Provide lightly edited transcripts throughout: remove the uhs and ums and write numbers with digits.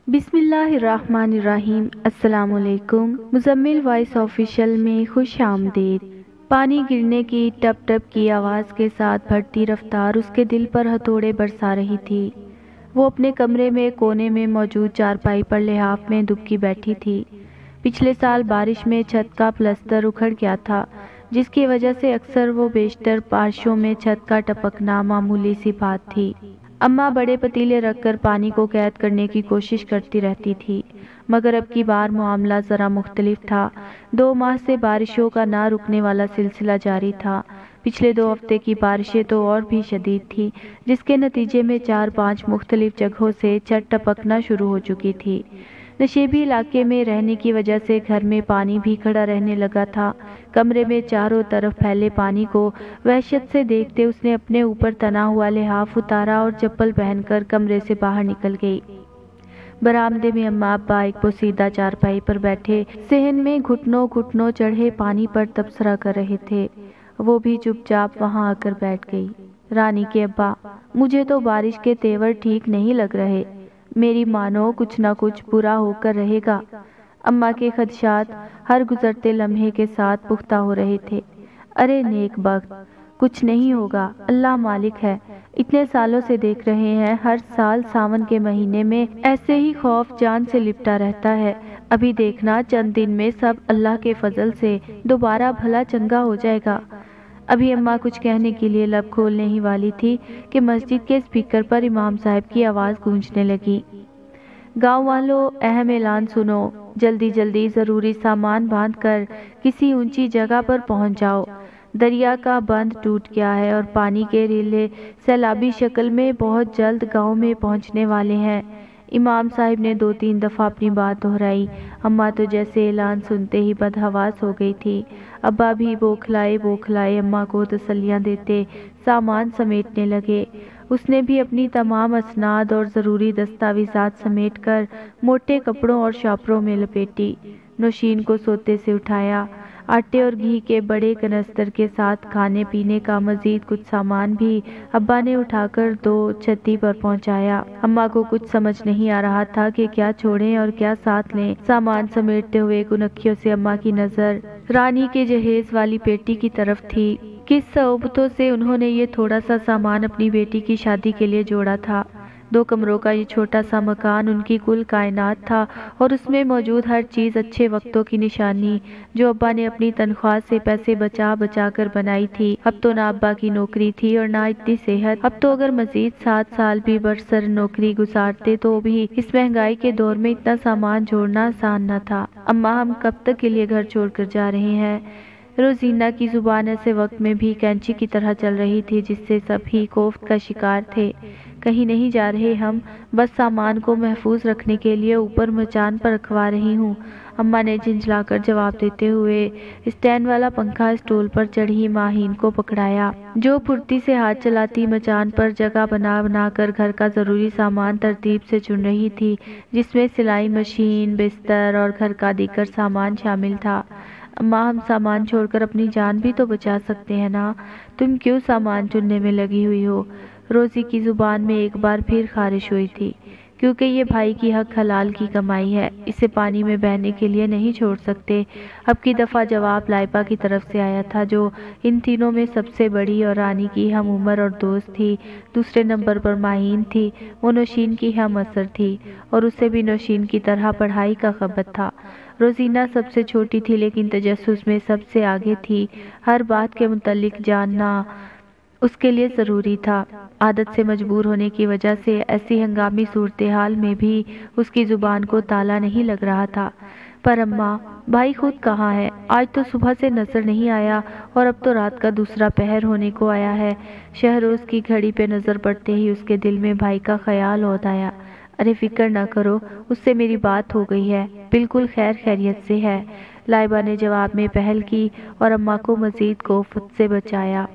بسم اللہ الرحمن الرحیم۔ السلام علیکم۔ مزمل وائس آفیشل میں خوش آمدید۔ پانی گرنے کی ٹپ ٹپ کی آواز کے ساتھ بڑھتی رفتار اس کے دل پر ہتھوڑے برسا رہی تھی۔ وہ اپنے کمرے میں کونے میں موجود چارپائی پر لحاف میں دبکی بیٹھی تھی۔ پچھلے سال بارش میں چھت کا پلستر اکھڑ گیا تھا، جس کی وجہ سے اکثر وہ بیشتر بارشوں میں چھت کا ٹپکنا معمولی سی بات تھی۔ اماں بڑے پتیلے رکھ کر پانی کو قید کرنے کی کوشش کرتی رہتی تھی، مگر اب کی بار معاملہ ذرا مختلف تھا۔ 2 ماہ سے بارشوں کا نہ رکنے والا سلسلہ جاری تھا۔ پچھلے 2 ہفتے کی بارشیں تو اور بھی شدید تھیں، جس کے نتیجے میں 4-5 مختلف جگہوں سے چھت ٹپکنا شروع ہو چکی تھی۔ نشیبی علاقے میں رہنے کی وجہ سے گھر میں پانی بھی کھڑا رہنے لگا تھا۔ کمرے میں چاروں طرف پھیلے پانی کو وحشت سے دیکھتے اس نے اپنے اوپر تنا ہوا لحاف اتارا اور چپل پہن کر کمرے سے باہر نکل گئی۔ برآمدے میں اماں ابا ایک پوسیدہ چارپائی پر بیٹھے صحن میں گھٹنوں گھٹنوں چڑھے پانی پر تبصرہ کر رہے تھے۔ وہ بھی چپ چاپ وہاں آ کر بیٹھ گئی۔ رانی کے ابا: مجھے تو بارش کے تیور ٹھیک نہیں لگ رہے، میری مانو کچھ نہ کچھ برا ہو کر رہے گا۔ اماں کے خدشات ہر گزرتے لمحے کے ساتھ پختہ ہو رہے تھے۔ ارے نیک بخت، کچھ نہیں ہوگا، اللہ مالک ہے۔ اتنے سالوں سے دیکھ رہے ہیں، ہر سال ساون کے مہینے میں ایسے ہی خوف جان سے لپٹا رہتا ہے۔ ابھی دیکھنا چند دن میں سب اللہ کے فضل سے دوبارہ بھلا چنگا ہو جائے گا۔ ابھی اماں کچھ کہنے کے لیے لب کھولنے ہی والی تھی کہ مسجد کے اسپیکر پر امام صاحب کی آواز گونجنے لگی: گاؤں والوں، اہم اعلان سنو، جلدی جلدی ضروری سامان باندھ کر کسی اونچی جگہ پر پہنچ جاؤ۔ دریا کا بند ٹوٹ گیا ہے اور پانی کے ریلے سیلابی شکل میں بہت جلد گاؤں میں پہنچنے والے ہیں۔ امام صاحب نے 2-3 دفعہ اپنی بات دہرائی۔ اماں تو جیسے اعلان سنتے ہی بدحواس ہو گئی تھی۔ ابا بھی بوکھلائے اماں کو تسلیاں دیتے سامان سمیٹنے لگے۔ اس نے بھی اپنی تمام اسناد اور ضروری دستاویزات سمیٹ کر موٹے کپڑوں اور شاپروں میں لپیٹی۔ نوشین کو سوتے سے اٹھایا۔ آٹے اور گھی کے بڑے کنستر کے ساتھ کھانے پینے کا مزید کچھ سامان بھی ابا نے اٹھا کر 2 چھتی پر پہنچایا۔ اماں کو کچھ سمجھ نہیں آ رہا تھا کہ کیا چھوڑیں اور کیا ساتھ لیں۔ سامان سمیٹتے ہوئے گنکھیوں سے اماں کی نظر رانی کے جہیز والی پیٹی کی طرف تھی۔ کس صعوبتوں سے انہوں نے یہ تھوڑا سا سامان اپنی بیٹی کی شادی کے لیے جوڑا تھا۔ 2 کمروں کا یہ چھوٹا سا مکان ان کی کل کائنات تھا اور اس میں موجود ہر چیز اچھے وقتوں کی نشانی، جو ابا نے اپنی تنخواہ سے پیسے بچا بچا کر بنائی تھی۔ اب تو نہ ابا کی نوکری تھی اور نہ اتنی صحت۔ اب تو اگر مزید 7 سال بھی برسر نوکری گزارتے تو بھی اس مہنگائی کے دور میں اتنا سامان جوڑنا آسان نہ تھا۔ اماں، ہم کب تک کے لیے گھر چھوڑ کر جا رہے ہیں؟ روزینہ کی زبان ایسے وقت میں بھی کینچی کی طرح چل رہی تھی جس سے سب ہی کوفت کا شکار تھے۔ کہیں نہیں جا رہے ہم، بس سامان کو محفوظ رکھنے کے لیے اوپر مچان پر رکھوا رہی ہوں، اماں نے جھنجھلا کر جواب دیتے ہوئے اسٹینڈ والا پنکھا اسٹول پر چڑھی ماہین کو پکڑایا، جو پھرتی سے ہاتھ چلاتی مچان پر جگہ بنا بنا کر گھر کا ضروری سامان ترتیب سے چن رہی تھی، جس میں سلائی مشین، بستر اور گھر کا دیگر سامان شامل تھا۔ اماں، ہم سامان چھوڑ کر اپنی جان بھی تو بچا سکتے ہیں نا، تم کیوں سامان چننے میں لگی ہوئی ہو؟ روزی کی زبان میں ایک بار پھر خارش ہوئی تھی۔ کیونکہ یہ بھائی کی حق حلال کی کمائی ہے، اسے پانی میں بہنے کے لیے نہیں چھوڑ سکتے۔ اب کی دفعہ جواب لائبہ کی طرف سے آیا تھا، جو ان تینوں میں سب سے بڑی اور رانی کی ہم عمر اور دوست تھی۔ دوسرے نمبر پر ماہین تھی، وہ نوشین کی ہم عصر تھی اور اسے بھی نوشین کی طرح پڑھائی کا خبت تھا۔ روزینہ سب سے چھوٹی تھی لیکن تجسس میں سب سے آگے تھی۔ ہر بات کے متعلق جاننا اس کے لیے ضروری تھا۔ عادت سے مجبور ہونے کی وجہ سے ایسی ہنگامی صورتحال میں بھی اس کی زبان کو تالا نہیں لگ رہا تھا۔ پر اماں، بھائی خود کہاں ہے؟ آج تو صبح سے نظر نہیں آیا اور اب تو رات کا دوسرا پہر ہونے کو آیا ہے۔ شہروز کی گھڑی پہ نظر پڑتے ہی اس کے دل میں بھائی کا خیال ہوتا آیا۔ ارے فکر نہ کرو، اس سے میری بات ہو گئی ہے، بالکل خیر خیریت سے ہے، لائبہ نے جواب میں پہل کی اور اماں کو مزید کوفت سے بچایا۔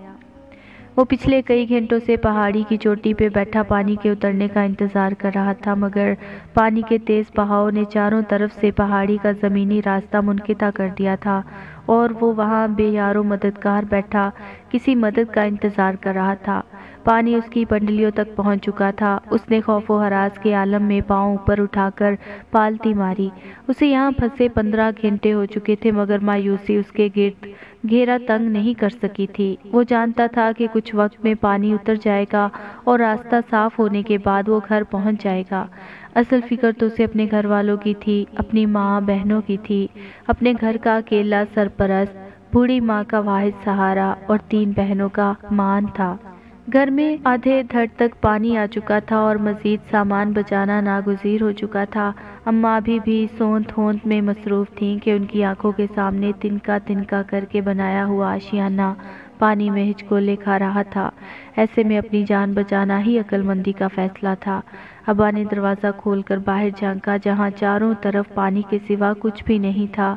وہ پچھلے کئی گھنٹوں سے پہاڑی کی چوٹی پہ بیٹھا پانی کے اترنے کا انتظار کر رہا تھا، مگر پانی کے تیز بہاؤ نے چاروں طرف سے پہاڑی کا زمینی راستہ منقطع کر دیا تھا۔ اور وہ وہاں بے یار و مددگار بیٹھا کسی مدد کا انتظار کر رہا تھا۔ پانی اس کی پنڈلیوں تک پہنچ چکا تھا۔ اس نے خوف و ہراس کے عالم میں پاؤں اوپر اٹھا کر پالتی ماری۔ اسے یہاں پھنسے 15 گھنٹے ہو چکے تھے مگر مایوسی اس کے گرد گھیرا تنگ نہیں کر سکی تھی۔ وہ جانتا تھا کہ کچھ وقت میں پانی اتر جائے گا اور راستہ صاف ہونے کے بعد وہ گھر پہنچ جائے گا۔ اصل فکر تو اسے اپنے گھر والوں کی تھی، اپنی ماں بہنوں کی تھی، اپنے گھر کا اکیلا سرپرست، بوڑھی ماں کا واحد سہارا اور 3 بہنوں کا مان تھا۔ گھر میں آدھے دھڑ تک پانی آ چکا تھا اور مزید سامان بچانا ناگزیر ہو چکا تھا۔ اماں ابھی بھی سونت ہونت میں مصروف تھیں کہ ان کی آنکھوں کے سامنے تنکا تنکا کر کے بنایا ہوا آشیانہ پانی میں ہچکولے کھا رہا تھا۔ ایسے میں اپنی جان بچانا ہی عقل مندی کا فیصلہ تھا۔ ابا نے دروازہ کھول کر باہر جھانکا جہاں چاروں طرف پانی کے سوا کچھ بھی نہیں تھا۔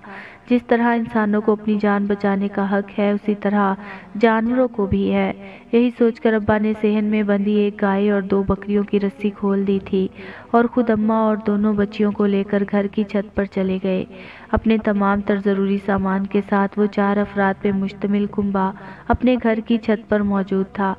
جس طرح انسانوں کو اپنی جان بچانے کا حق ہے اسی طرح جانوروں کو بھی ہے۔ یہی سوچ کر ابا نے صحن میں بندھی ایک گائے اور 2 بکریوں کی رسی کھول دی تھی اور خود اماں اور دونوں بچیوں کو لے کر گھر کی چھت پر چلے گئے۔ اپنے تمام تر ضروری سامان کے ساتھ وہ 4 افراد پہ مشتمل کنبہ اپنے گھر کی چھت پر موجود تھا۔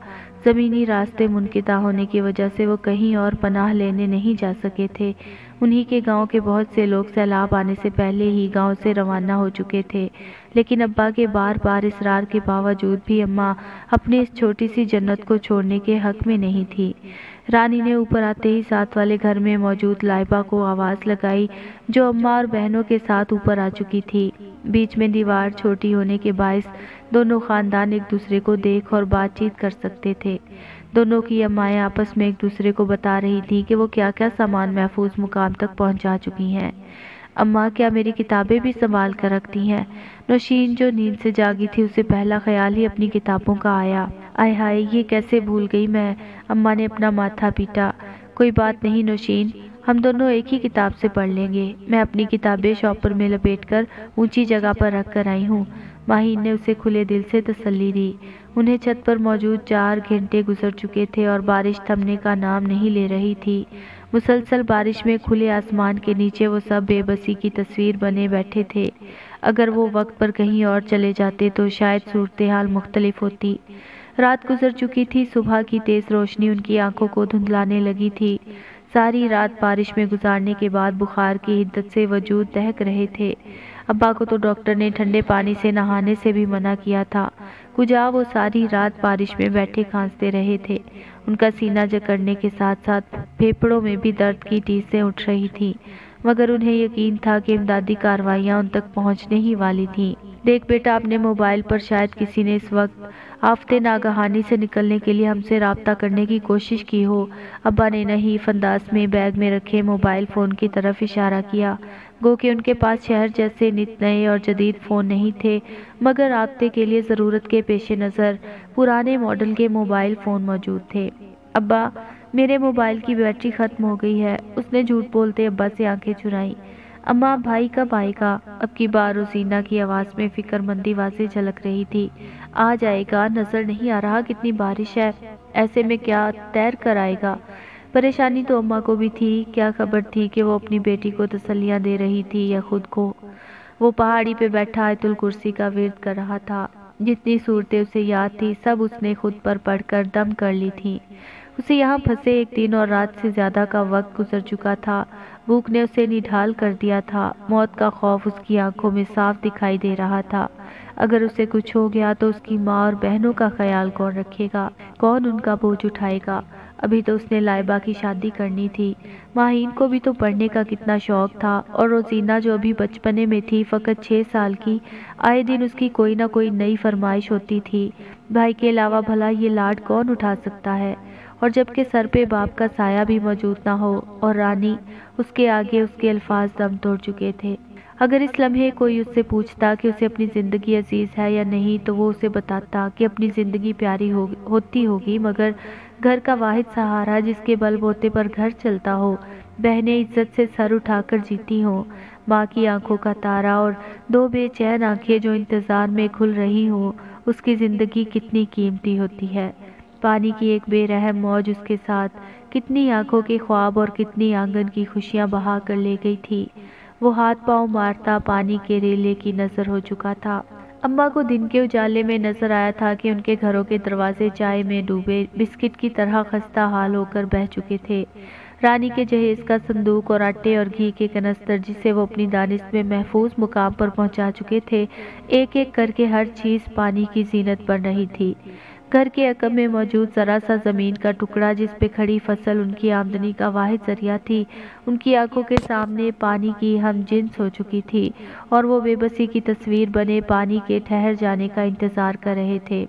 زمینی راستے منقطع ہونے کی وجہ سے وہ کہیں اور پناہ لینے نہیں جا سکے تھے۔ انہی کے گاؤں کے بہت سے لوگ سیلاب آنے سے پہلے ہی گاؤں سے روانہ ہو چکے تھے، لیکن ابا کے بار بار اصرار کے باوجود بھی اماں اپنی اس چھوٹی سی جنت کو چھوڑنے کے حق میں نہیں تھی۔ رانی نے اوپر آتے ہی ساتھ والے گھر میں موجود لائبہ کو آواز لگائی جو اماں اور بہنوں کے ساتھ اوپر آ چکی تھی۔ بیچ میں دیوار چھوٹی ہونے کے باعث دونوں خاندان ایک دوسرے کو دیکھ اور بات چیت کر سکتے تھے۔ دونوں کی امائیں آپس میں ایک دوسرے کو بتا رہی تھی کہ وہ کیا کیا سامان محفوظ مقام تک پہنچا چکی ہیں۔ اماں کیا میری کتابیں بھی سنبھال کر رکھتی ہیں؟ نوشین جو نیند سے جاگی تھی اسے پہلا خیال ہی اپنی کتابوں کا آیا۔ آئے ہائے یہ کیسے بھول گئی میں، اماں نے اپنا ماتھا پیٹا۔ کوئی بات نہیں نوشین، ہم دونوں ایک ہی کتاب سے پڑھ لیں گے، میں اپنی کتابیں شاپر میں لپیٹ کر اونچی جگہ پر رکھ کر آئی ہوں۔ ماہین نے اسے کھلے دل سے تسلی دی۔ انہیں چھت پر موجود 4 گھنٹے گزر چکے تھے اور بارش تھمنے کا نام نہیں لے رہی تھی۔ مسلسل بارش میں کھلے آسمان کے نیچے وہ سب بے بسی کی تصویر بنے بیٹھے تھے۔ اگر وہ وقت پر کہیں اور چلے جاتے تو شاید صورتحال مختلف ہوتی۔ رات گزر چکی تھی، صبح کی تیز روشنی ان کی آنکھوں کو دھندلانے لگی تھی۔ ساری رات بارش میں گزارنے کے بعد بخار کی حدت سے وجود دہک رہے تھے۔ ابا کو تو ڈاکٹر نے ٹھنڈے پانی سے نہانے سے بھی منع کیا تھا۔ کجا وہ ساری رات بارش میں بیٹھے کھانستے رہے تھے۔ ان کا سینہ جکڑنے کے ساتھ ساتھ پھیپھڑوں میں بھی درد کی ٹیسیں اٹھ رہی تھیں، مگر انہیں یقین تھا کہ امدادی کارروائیاں ان تک پہنچنے ہی والی تھیں۔ دیکھ بیٹا، اپنے موبائل پر شاید کسی نے اس وقت آفت ناگہانی سے نکلنے کے لیے ہم سے رابطہ کرنے کی کوشش کی ہو۔ ابا نے نحیف انداز میں بیگ میں رکھے موبائل فون کی طرف اشارہ کیا، گو کہ ان کے پاس شہر جیسے نت نئے اور جدید فون نہیں تھے، مگر رابطے کے لیے ضرورت کے پیش نظر پرانے ماڈل کے موبائل فون موجود تھے۔ ابا، میرے موبائل کی بیٹری ختم ہو گئی ہے، اس نے جھوٹ بولتے ابا سے آنکھیں چرائیں۔ اماں، بھائی کب آئے گا؟ اب کی بار روزینہ کی آواز میں فکر مندی واضح جھلک رہی تھی۔ آ جائے گا، نظر نہیں آ رہا کتنی بارش ہے، ایسے میں کیا تیر کر آئے گا؟ پریشانی تو اماں کو بھی تھی، کیا خبر تھی کہ وہ اپنی بیٹی کو تسلیاں دے رہی تھی یا خود کو۔ وہ پہاڑی پہ بیٹھا آیت الکرسی کا ورد کر رہا تھا۔ جتنی صورتیں اسے یاد تھی سب اس نے خود پر پڑھ کر دم کر لی تھی۔ اسے یہاں پھنسے 1 دن اور رات سے زیادہ کا وقت گزر چکا تھا۔ بھوک نے اسے نڈھال کر دیا تھا، موت کا خوف اس کی آنکھوں میں صاف دکھائی دے رہا تھا۔ اگر اسے کچھ ہو گیا تو اس کی ماں اور بہنوں کا خیال کون رکھے گا، کون ان کا بوجھ اٹھائے گا؟ ابھی تو اس نے لائبہ کی شادی کرنی تھی۔ ماہین کو بھی تو پڑھنے کا کتنا شوق تھا، اور روزینہ جو ابھی بچپنے میں تھی، فقط 6 سال کی، آئے دن اس کی کوئی نہ کوئی نئی فرمائش ہوتی تھی۔ بھائی کے علاوہ بھلا یہ لاڈ کون اٹھا سکتا ہے؟ اور جبکہ سر پہ باپ کا سایہ بھی موجود نہ ہو، اور رانی اس کے آگے اس کے الفاظ دم توڑ چکے تھے۔ اگر اس لمحے کوئی اس سے پوچھتا کہ اسے اپنی زندگی عزیز ہے یا نہیں تو وہ اسے بتاتا کہ اپنی زندگی پیاری ہوتی ہوگی، مگر گھر کا واحد سہارا جس کے بل بوتے پر گھر چلتا ہو، بہنیں عزت سے سر اٹھا کر جیتی ہوں، ماں کی آنکھوں کا تارا اور 2 بے چین آنکھیں جو انتظار میں کھل رہی ہوں، اس کی زندگی کتنی قیمتی ہوتی ہے۔ پانی کی ایک بے رحم موج اس کے ساتھ کتنی آنکھوں کے خواب اور کتنی آنگن کی خوشیاں بہا کر لے گئی تھی۔ وہ ہاتھ پاؤں مارتا پانی کے ریلے کی نظر ہو چکا تھا۔ اماں کو دن کے اجالے میں نظر آیا تھا کہ ان کے گھروں کے دروازے چائے میں ڈوبے بسکٹ کی طرح خستہ حال ہو کر بہہ چکے تھے۔ رانی کے جہیز کا صندوق اور آٹے اور گھی کے کنستر جسے وہ اپنی دانست میں محفوظ مقام پر پہنچا چکے تھے، ایک ایک کر کے ہر چیز پانی کی زینت بن رہی تھی۔ گھر کے عقب میں موجود ذرا سا زمین کا ٹکڑا جس پہ کھڑی فصل ان کی آمدنی کا واحد ذریعہ تھی، ان کی آنکھوں کے سامنے پانی کی ہم جنس ہو چکی تھی اور وہ بے بسی کی تصویر بنے پانی کے ٹھہر جانے کا انتظار کر رہے تھے۔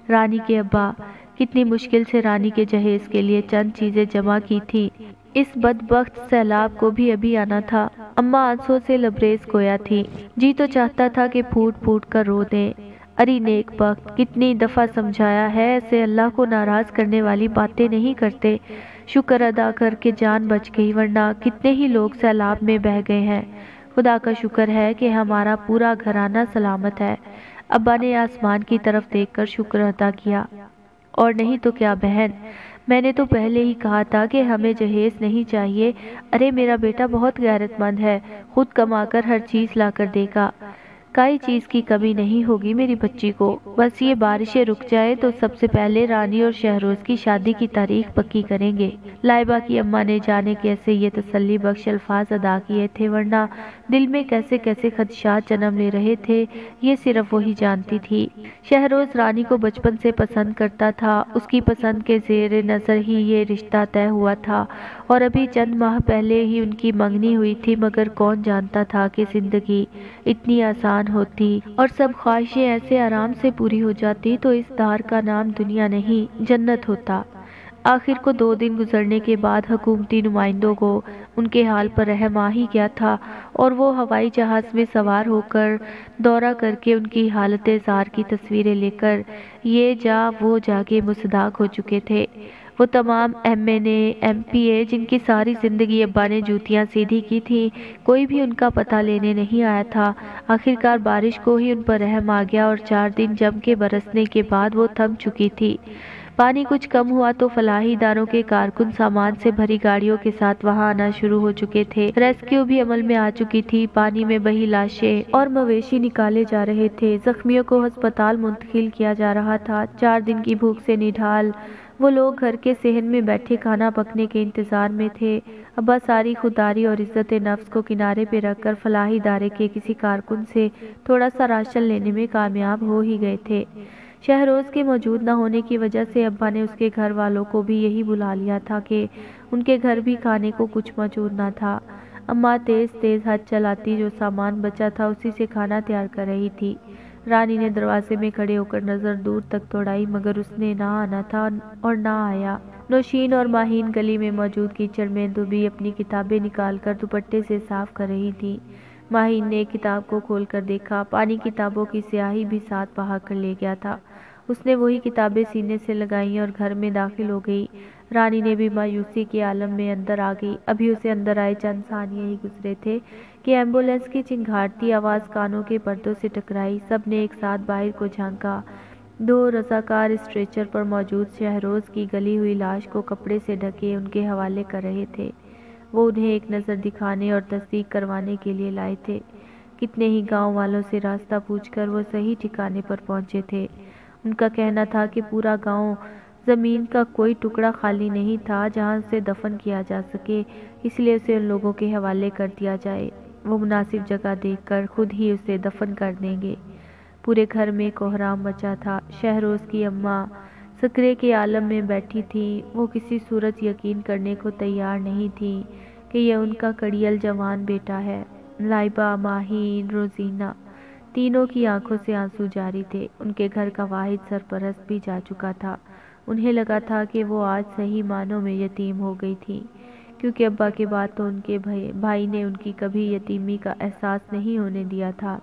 رانی کے ابا کتنی مشکل سے رانی کے جہیز کے لیے چند چیزیں جمع کی تھی، اس بدبخت سیلاب کو بھی ابھی آنا تھا۔ اماں آنسوں سے لبریز گویا تھی، جی تو چاہتا تھا کہ پھوٹ پھوٹ کر رو دیں۔ اری نیک بخت، کتنی دفعہ سمجھایا ہے ایسے اللہ کو ناراض کرنے والی باتیں نہیں کرتے۔ شکر ادا کر کے جان بچ گئی، ورنہ کتنے ہی لوگ سیلاب میں بہہ گئے ہیں۔ خدا کا شکر ہے کہ ہمارا پورا گھرانہ سلامت ہے۔ ابا نے آسمان کی طرف دیکھ کر شکر ادا کیا۔ اور نہیں تو کیا بہن، میں نے تو پہلے ہی کہا تھا کہ ہمیں جہیز نہیں چاہیے۔ ارے میرا بیٹا بہت غیرت مند ہے، خود کما کر ہر چیز لا کر دے گا، کئی چیز کی کمی نہیں ہوگی میری بچی کو۔ بس یہ بارشیں رک جائے تو سب سے پہلے رانی اور شہروز کی شادی کی تاریخ پکی کریں گے۔ لائبہ کی اماں نے جانے کیسے یہ تسلی بخش الفاظ ادا کیے تھے، ورنہ دل میں کیسے کیسے خدشات جنم لے رہے تھے، یہ صرف وہی جانتی تھی۔ شہروز رانی کو بچپن سے پسند کرتا تھا، اس کی پسند کے زیر نظر ہی یہ رشتہ طے ہوا تھا اور ابھی چند ماہ پہلے ہی ان کی منگنی ہوئی تھی، مگر کون جانتا تھا کہ زندگی اتنی آسان ہوتی اور سب خواہشیں ایسے آرام سے پوری ہو جاتی تو اس دار کا نام دنیا نہیں جنت ہوتا۔ آخر کو 2 دن گزرنے کے بعد حکومتی نمائندوں کو ان کے حال پر رحم آ ہی گیا تھا اور وہ ہوائی جہاز میں سوار ہو کر دورہ کر کے ان کی حالت زار کی تصویریں لے کر یہ جا وہ جا کے مصداق ہو چکے تھے۔ وہ تمام ایم این اے، ایم پی اے جن کی ساری زندگی ابا نے جوتیاں سیدھی کی تھی، کوئی بھی ان کا پتہ لینے نہیں آیا تھا۔ آخرکار بارش کو ہی ان پر رحم آ گیا اور 4 دن جم کے برسنے کے بعد وہ تھم چکی تھی۔ پانی کچھ کم ہوا تو فلاحی اداروں کے کارکن سامان سے بھری گاڑیوں کے ساتھ وہاں آنا شروع ہو چکے تھے۔ ریسکیو بھی عمل میں آ چکی تھی، پانی میں بہی لاشیں اور مویشی نکالے جا رہے تھے، زخمیوں کو ہسپتال منتقل کیا جا رہا تھا۔ 4 دن کی بھوک سے نڈھال وہ لوگ گھر کے صحن میں بیٹھے کھانا پکنے کے انتظار میں تھے۔ ابا ساری خودداری اور عزت نفس کو کنارے پہ رکھ کر فلاحی ادارے کے کسی کارکن سے تھوڑا سا راشن لینے میں کامیاب ہو ہی گئے تھے۔ شہروز کے موجود نہ ہونے کی وجہ سے ابا نے اس کے گھر والوں کو بھی یہی بلا لیا تھا کہ ان کے گھر بھی کھانے کو کچھ موجود نہ تھا۔ اماں تیز تیز ہاتھ چلاتی، جو سامان بچا تھا اسی سے کھانا تیار کر رہی تھی۔ رانی نے دروازے میں کھڑے ہو کر نظر دور تک دوڑائی، مگر اس نے نہ آنا تھا اور نہ آیا۔ نوشین اور ماہین گلی میں موجود کیچڑ میں دبی اپنی کتابیں نکال کر دوپٹے سے صاف کر رہی تھی۔ ماہین نے ایک کتاب کو کھول کر دیکھا، پانی کتابوں کی سیاہی بھی ساتھ بہا کر لے گیا تھا۔ اس نے وہی کتابیں سینے سے لگائیں اور گھر میں داخل ہو گئی۔ رانی نے بھی مایوسی کے عالم میں اندر آ گئی۔ ابھی اسے اندر آئے چند ثانیے ہی گزرے تھے کہ ایمبولینس کی چنگھاڑتی آواز کانوں کے پردوں سے ٹکرائی۔ سب نے ایک ساتھ باہر کو جھانکا۔ 2 رضاکار اسٹریچر پر موجود شہروز کی گلی ہوئی لاش کو کپڑے سے ڈھکے ان کے حوالے کر رہے تھے۔ وہ انہیں ایک نظر دکھانے اور تصدیق کروانے کے لیے لائے تھے۔ کتنے ہی گاؤں والوں سے راستہ پوچھ کر وہ صحیح ٹھکانے پر پہنچے تھے۔ ان کا کہنا تھا کہ پورا گاؤں زمین کا کوئی ٹکڑا خالی نہیں تھا جہاں اسے دفن کیا جا سکے، اس لیے اسے ان لوگوں کے حوالے کر دیا جائے، وہ مناسب جگہ دیکھ کر خود ہی اسے دفن کر دیں گے۔ پورے گھر میں کوہرام مچا تھا۔ شہروز کی اماں سکرے کے عالم میں بیٹھی تھی، وہ کسی صورت یقین کرنے کو تیار نہیں تھی کہ یہ ان کا کڑیل جوان بیٹا ہے۔ لائبہ، ماہین، روزینہ، تینوں کی آنکھوں سے آنسو جاری تھے۔ ان کے گھر کا واحد سرپرست بھی جا چکا تھا۔ انہیں لگا تھا کہ وہ آج صحیح معنوں میں یتیم ہو گئی تھی، کیونکہ ابا کے بعد تو ان کے بھائی نے ان کی کبھی یتیمی کا احساس نہیں ہونے دیا تھا۔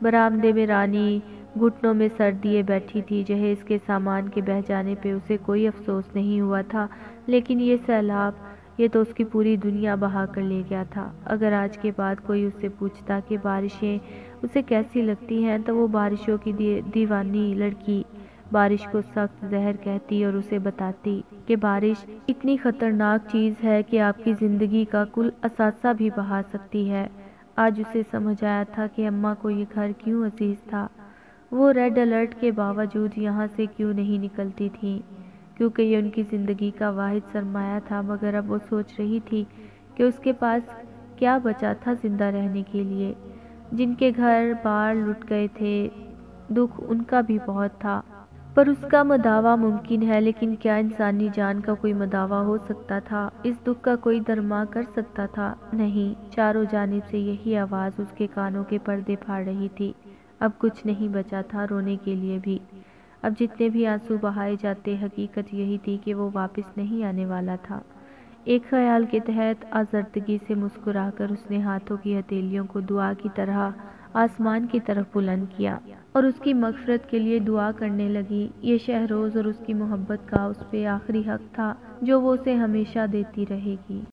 برآمدے میں رانی گھٹنوں میں سر دیے بیٹھی تھی۔ جہیز کے سامان کے بہہ جانے پہ اسے کوئی افسوس نہیں ہوا تھا، لیکن یہ سیلاب، یہ تو اس کی پوری دنیا بہا کر لے گیا تھا۔ اگر آج کے بعد کوئی اس سے پوچھتا کہ بارشیں اسے کیسی لگتی ہیں تو وہ بارشوں کی دیوانی لڑکی بارش کو سخت زہر کہتی اور اسے بتاتی کہ بارش اتنی خطرناک چیز ہے کہ آپ کی زندگی کا کل اثاثہ بھی بہا سکتی ہے۔ آج اسے سمجھ آیا تھا کہ اماں کو یہ گھر کیوں عزیز تھا، وہ ریڈ الرٹ کے باوجود یہاں سے کیوں نہیں نکلتی تھیں، کیونکہ یہ ان کی زندگی کا واحد سرمایہ تھا۔ مگر اب وہ سوچ رہی تھی کہ اس کے پاس کیا بچا تھا زندہ رہنے کے لیے۔ جن کے گھر بار لٹ گئے تھے، دکھ ان کا بھی بہت تھا، پر اس کا مداوع ممکن ہے، لیکن کیا انسانی جان کا کوئی مداوع ہو سکتا تھا؟ اس دکھ کا کوئی درماں کر سکتا تھا؟ نہیں۔ چاروں جانب سے یہی آواز اس کے کانوں کے پردے پھاڑ رہی تھی۔ اب کچھ نہیں بچا تھا رونے کے لیے بھی۔ اب جتنے بھی آنسو بہائے جاتے، حقیقت یہی تھی کہ وہ واپس نہیں آنے والا تھا۔ ایک خیال کے تحت آزردگی سے مسکرا کر اس نے ہاتھوں کی ہتھیلیوں کو دعا کی طرح آسمان کی طرف بلند کیا اور اس کی مغفرت کے لیے دعا کرنے لگی۔ یہ شہروز اور اس کی محبت کا اس پہ آخری حق تھا جو وہ اسے ہمیشہ دیتی رہے گی۔